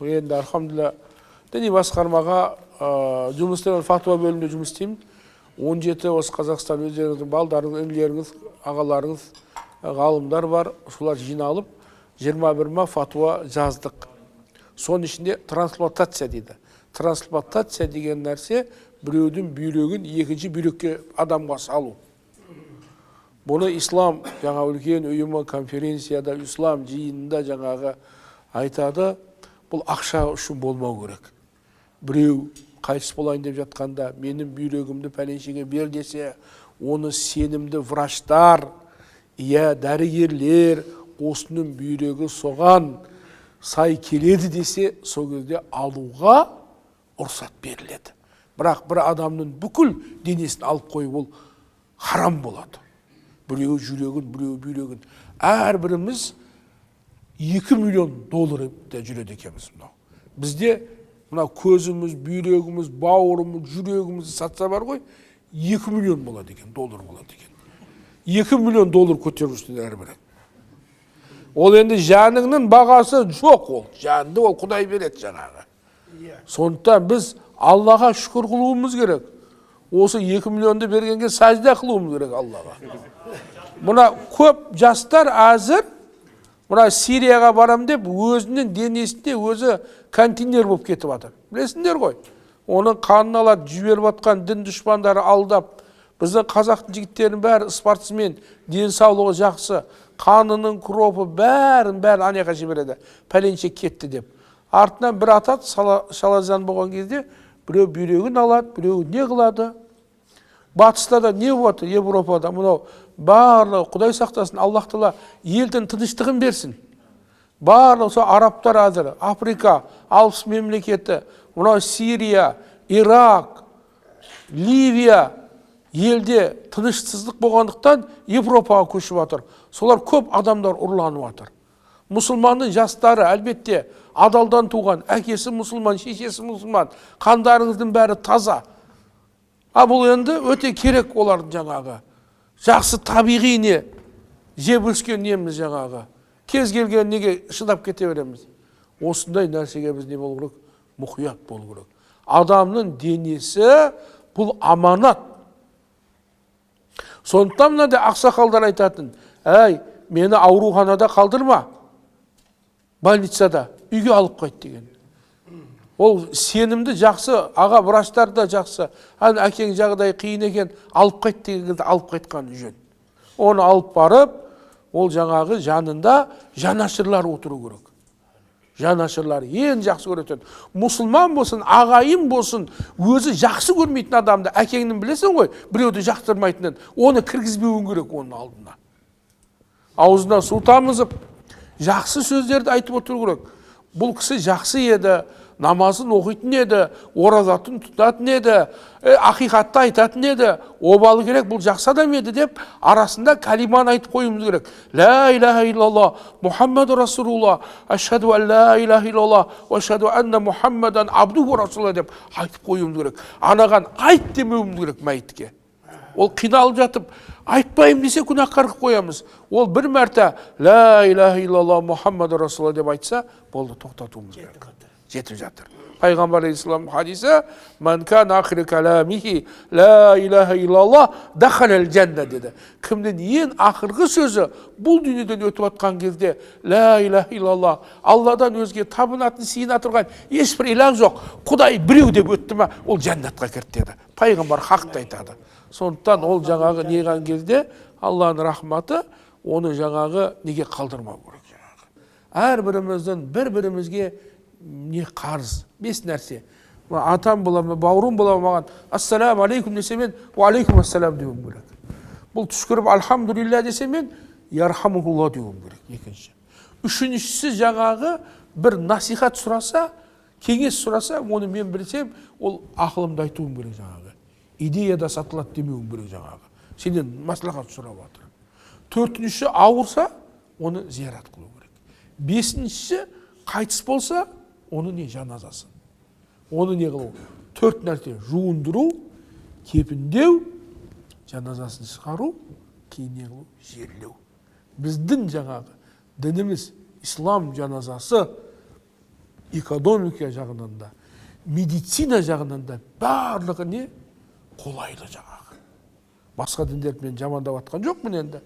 Енді алхамдулилля діни басқармаға жұмыс істеймін, фатуа бөлімінде жұмыс істеймін. 17 осы Қазақстан өздеріңіздің балдарыңыз, інілеріңіз, ағаларыңыз, ғалымдар бар. Солар жиналып 21 фатуа жаздық. Соның ішінде трансплантация дейді. Трансплантация деген нәрсе біреудің бүйрегін екінші бүйрекке адамға салу. Бұны ислам жаңа үлкен ұйымы конференцияда, ислам жиынында жаңағы айтады, бұл ақша үшін болмау керек. Біреу қайтыс болайын деп жатқанда, менің бүйрегімді пәленшеге бер десе, оны сенімді врачтар, дәрігерлер, осының бүйрегі соған сай келеді десе, сол кезде алуға рұқсат беріледі. Бірақ бір адамның бүкіл денесін алып қойып, ол харам болады. Біреу жүрегін, біреу бүйрегін. Әрбіріміз $2 миллион жүреді екенбіз. Бізде мына көзіміз, бүйрегіміз, бауырымыз, жүрегіміз сатса бар ғой, $2 миллион болады екен, доллар болады екен. $2 миллион көтерушілер әрбірі. Ол енді жаныңның бағасы жоқ ол. Жанды ол Құдай береді жаңағы. Сондықтан біз Аллаға шүкір қылуымыз керек. Осы 2 миллионды бергенге сәждә қылуымыз керек Аллаға. Мұна көп жастар әзір, мұна Сирияға барам деп, өзінің денесінде өзі контейнер болып кетіп жатыр. Білесіңдер ғой? Оның қанын алады, жіберіп жатқан дін дұшпандары алдап, біздің қазақтың жігіттерінің бәрі спортсмен, денсаулығы жақсы, қанының кропы бәрін анаяқа жібереді. Пәленше кетті деп. Артынан бір атады, шалазан болған кезде, біреу бүйрегін алады, біреу не қылады? Батыста да не болады? Европада мынау барлығы Құдай сақтасын, Аллах Тағала елдің тыныштығын берсін. Барлығы сол арабтар әзір, Африка, 60 мемлекеті, мынау Сирия, Ирак, Ливия елде тыныштсыздық болғандықтан Европаға көшіп жатыр. Солар көп адамдар ұрланып жатыр. Мұсылманның жастары әлбетте адалдан туған, әкесі мұсылман, шешесі мұсылман, қандарыңыздың бәрі таза. Бұл енді өте керек олардың жаңағы. Жақсы табиғи не, жеп өскен неміз жаңағы. Кез келген неге шыдап кете береміз. Осындай нәрсеге біз не болу керек? Мұқият болу керек. Адамның денесі бұл аманат. Сондықтан мынада ақсақалдар айтатын, мені ауруханада қалдырма, больницада, үйге алып қайт деген. Ол сенімді жақсы, аға врачтар да жақсы. Әкең жағдай қиын екен, алып қайт дегенде алып қайтқан жөн. Оны алып барып, ол жаңағы жанында жанашырлар отыру керек. Жанашырлар ең жақсы көретін. Мұсылман болсын, ағайын болсын, өзі жақсы көрмейтін адамды, әкеңнің білесің ғой, біреуді жақтырмайтынын, оны кіргізбеуің керек оның алдына. Аузына су тамызып, жақсы сөздерді айтып отыру керек. Бұл кісі жақсы еді, намазын оқитын еді, оразатын тұтатын еді, ақиқатты айтатын еді, обалы керек, бұл жақсы адам еді деп, арасында калиманы айтып қойымыз керек. Ла илаха иллаллах, Мұхаммаду Расулулла, ашхаду ан ла илаха иллаллах, ашхаду анна Мұхаммадан абдуху Расулулла деп айтып қойымыз керек. Анаған айт демеуіміз керек мәйітке. Ол қиналып жатып, айтпайым десе күнәһар қылып қоямыз. Ол бір мәрте ла илаха иллаллах Мұхаммаду Расулулла деп айтса, болды, тоқтатуымыз керек. Жетіп жатыр. Пайғамбар алейхиссалам хадисі, "Ман кана ахиру каламихи ла илаха иллаллах дахалал жанна" деді. Кімнің ең ақырғы сөзі бұл дүниеден өтіп жатқан кезде ла илаха иллаллах, Алладан өзге табынатын, сиына тұрған ешбір илах жоқ, Құдай біреу деп өтті ме, ол жәннатқа кірді деді. Пайғамбар хақты айтады. Сондықтан ол жаңағы неған кезде Алланың рахматы оны жаңағы неге қалдырмау керек жаңағы. Әрбіріміздің бір-бірімізге не қарыз, 5 нәрсе. Атам бола ма, бауырым бола ма маған ассаламу алейкум десе мен ва алейкум ассалам деуім керек. Бұл түшкіріп алхамдулилля десе мен ярхамухулла деуім керек. Екінші. Үшіншісі жаңағы бір насихат сұраса, кеңес сұраса, оны мен білсем, ол ақылымды айтуым керек жаңағы. Идеяда сатылады демеуім керек жаңағы. Сенен маслихат сұрап жатыр. Төртінші ауырса, оны зиярат қылу керек. Бесіншісі қайтыс болса, оны не жаназасын. Оны не қылу? 4 нәрсе: жуындыру, кепіндеу, жаназасын шығару, кейін не қылу? Жерлеу. Біздің жаңағы дініміз ислам жаназасы экономика жағынан да, медицина жағынан да барлығы не? Қолайлы жаңағы. Басқа діндерді мен жамандап жатқан жоқпын енді.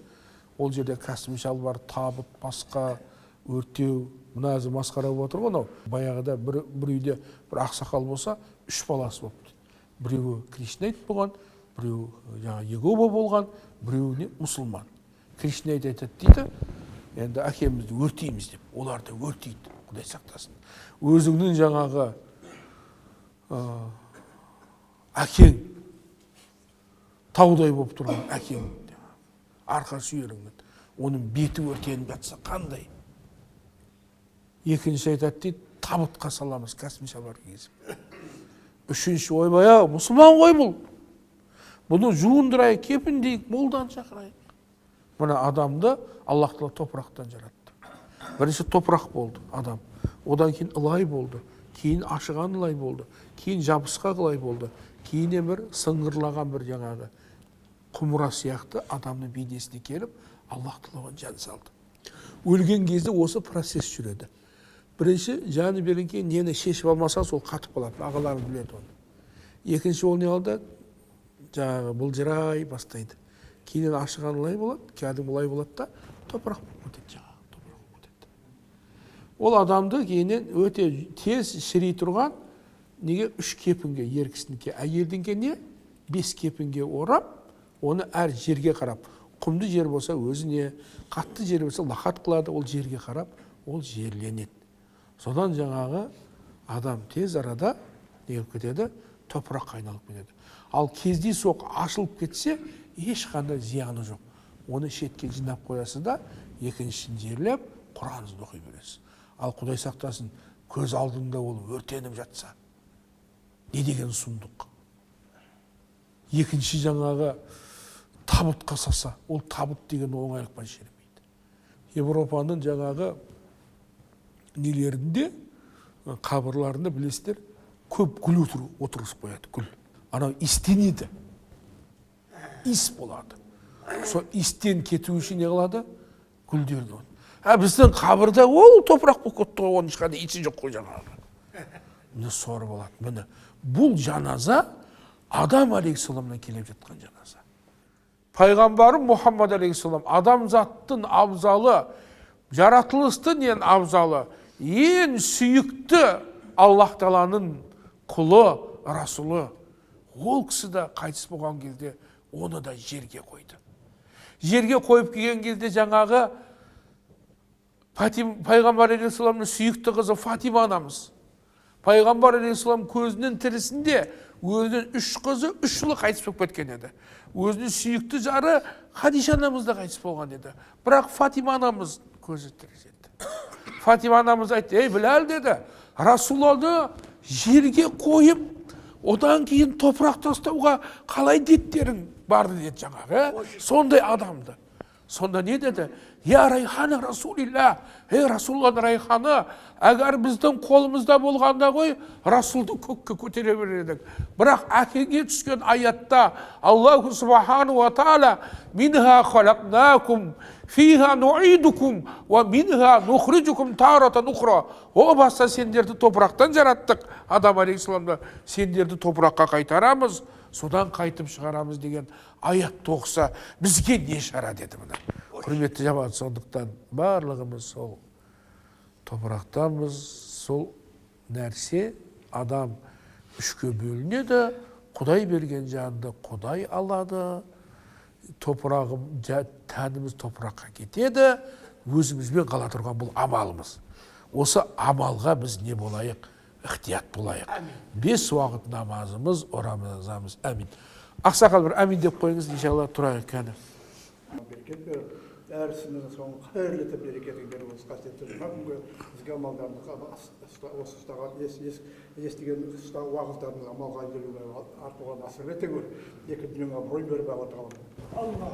Ол жерде кәсіби шалбар, табыт, басқа өртеу, мына масқара болып отыр ғой мынау. Баяғыда бір үйде бір ақсақал болса, 3 баласы болыпты. Біреуі кришнаит болған, біреуі жаңа Егова болған, біреуі мұсылман. Кришнаит айтады дейді, енді әкемізді өртейміз деп, оларды өртейді, Құдай сақтасын. Өзіңнің жаңағы әкең таудай болып тұрған әкең, арқа сүйеріңмен, оның беті өртеніп жатса қандай? Екінші айтады дейді, табытқа саламыз, кәсіби шалбар кигізіп. Үшінші ойбай-ау, мұсылман ғой бұл. Бұны жуындырайық, кепіндейік, молдан шақырайық. Мына адамды Аллах Тағала топырақтан жаратты. Бірінші топырақ болды адам. Одан кейін ылай болды, кейін ашыған ылай болды, кейін жабысқақ ылай болды, кейін бір сыңғырлаған бір жаңағы құмыра сияқты адамның бейнесіне келіп, Аллах Тағала жан салды. Өлген кезде осы процесс жүреді. Бірінші жаны берген кейін нені шешіп алмаса, сол қатып қалады, ағаларың біледі оны. Екінші ол не алды? Жаңағы бұлжырай бастайды. Кейін ашыған ылай болады, кәдімгі ылай болады да, топырақ болып кетеді жаңағы, топырақ болып кетеді. Ол адамды кейіннен өте тез шірей тұрған, неге 3 кепінге, ер кісінікі, әйелдіңке не? 5 кепінге орап, оны әр жерге қарап, құмды жер болса өзіне, қатты жер болса лақат қылады, ол жерге қарап, ол жерленеді. Содан жаңағы адам тез арада не кетеді? Топырақ айналып кетеді. Ал кездейсоқ ашылып кетсе, ешқандай зияны жоқ. Оны шетке жинап қоясыз да, екіншісін жерлеп, Құраныңызды оқи бересіз. Ал Құдай сақтасын, көз алдында ол өртеніп жатса, не деген сұмдық? Екінші жаңағы табытқа саса, ол табыт деген оңайлықпен шермейді. Европаның жаңағы нелерінде, қабырларында білесіздер, көп гүл отырғызып қояды, гүл. Анау истенеді, ис болады. Сол истен кету үшін не қылады? Гүлдерді оны. Біздің қабырда ол топырақ болып кетті ғой, оның ешқандай исі жоқ қой жаңағы. Міне соры болады. Міне бұл жаназа Адам алейхиссаламнан келіп жатқан жаназа. Пайғамбарым Мұхаммад алейхиссалам адамзаттың абзалы, жаратылыстың ең абзалы, ең сүйікті Аллах Тағаланың құлы, расулы. Ол кісі де қайтыс болған кезде оны да жерге қойды. Жерге қойып келген кезде жаңағы Пайғамбар алейхиссаламның сүйікті қызы Фатима анамыз. Пайғамбар алейхиссалам көзінің тірісінде өзінің 3 қызы 3 жылы қайтыс болып кеткен еді. Өзінің сүйікті жары Хадиша анамыз да қайтыс болған еді. Бірақ Фатима анамыз көзі тірі еді. Фатима анамыз айтты, ей Біләл деді, Расулалды жерге қойып, одан кейін топырақ тастауға қалай деттерің барды деді жаңағы. Сондай адамды. Сонда не деді? Я Райханы Расулилла, ей Расулланың Райханы, әгер біздің қолымызда болғанда ғой, Расулды көкке көтере бередік. Бірақ әкеге түскен аятта Аллаху Субхану ва Таала минха халақнакум, фиха нуидукум, ва минха нухриджукум таратан ухра. О баста сендерді топырақтан жараттық, Адам алейхиссаламды, сендерді топыраққа қайтарамыз, содан қайтып шығарамыз деген аятты оқыса, бізге не шара деді мына. Құрметті жамағат, сондықтан барлығымыз сол топырақтанбыз, сол нәрсе адам 3-ке бөлінеді, Құдай берген жанды Құдай алады, топырағым, тәніміз топыраққа кетеді, өзімізбен қала тұрған бұл амалымыз. Осы амалға біз не болайық? Ықтият болайық. 5 уақыт намазымыз, орамызамыз. Әмин. Ақсақал бір әмин деп қойыңыз, иншалла тұрайық кәні. Берекет бер, әрісіміздің соңғы қайырлы етіп берекетін беріп осы қасиетті жұма күнге бізге амалдарымызға осы ұстаған естіген уағыздарымыз амалға келуге артуға насыр ете көр. Екі дүниеге абырой беріп алла тағала.